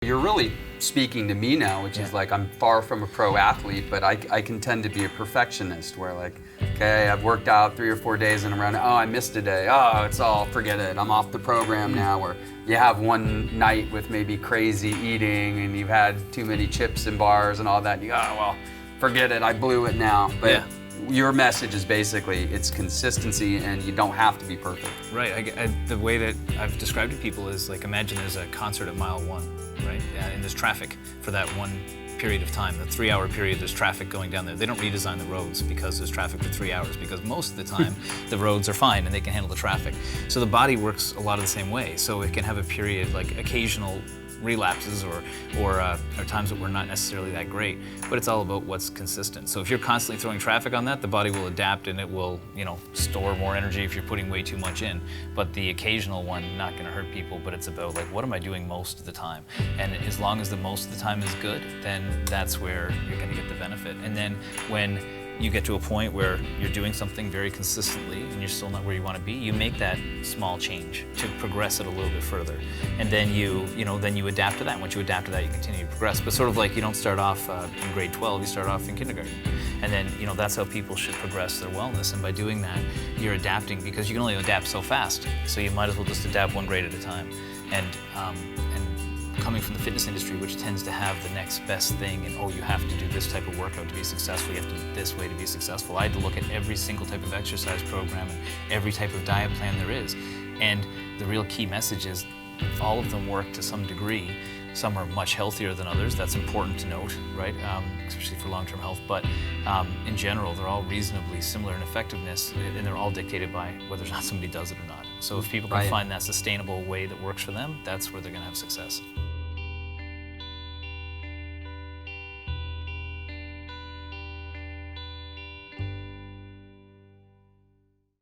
You're really speaking to me now, which is like I'm far from a pro athlete, but I can tend to be a perfectionist where like, okay, I've worked out 3 or 4 days in a row. Oh, I missed a day. Oh, it's all, forget it. I'm off the program now. Or you have one night with maybe crazy eating and you've had too many chips and bars and all that. And you go, oh, well, forget it. I blew it now. But your message is basically it's consistency and you don't have to be perfect. Right. The way that I've described it to people is like, imagine there's a concert at mile 1, right? And there's traffic for that one period of time, the 3-hour period, there's traffic going down there. They don't redesign the roads because there's traffic for 3 hours, because most of the time the roads are fine and they can handle the traffic. So the body works a lot of the same way. So it can have a period, like occasional relapses or times that we're not necessarily that great, but it's all about what's consistent. So if you're constantly throwing traffic on that, the body will adapt and it will, store more energy if you're putting way too much in. But the occasional one, not gonna hurt people, but it's about like, what am I doing most of the time? And as long as the most of the time is good, then that's where you're gonna get the benefit. And then when you get to a point where you're doing something very consistently and you're still not where you want to be, you make that small change to progress it a little bit further. And then you adapt to that. And once you adapt to that, you continue to progress. But sort of like you don't start off in grade 12, you start off in kindergarten. And then, that's how people should progress their wellness. And by doing that, you're adapting, because you can only adapt so fast. So you might as well just adapt one grade at a time. And coming from the fitness industry, which tends to have the next best thing, and you have to do this type of workout to be successful, you have to eat this way to be successful. I had to look at every single type of exercise program and every type of diet plan there is. And the real key message is all of them work to some degree. Some are much healthier than others. That's important to note, right? Especially for long-term health. But in general, they're all reasonably similar in effectiveness, and they're all dictated by whether or not somebody does it or not. So if people can find that sustainable way that works for them, that's where they're going to have success.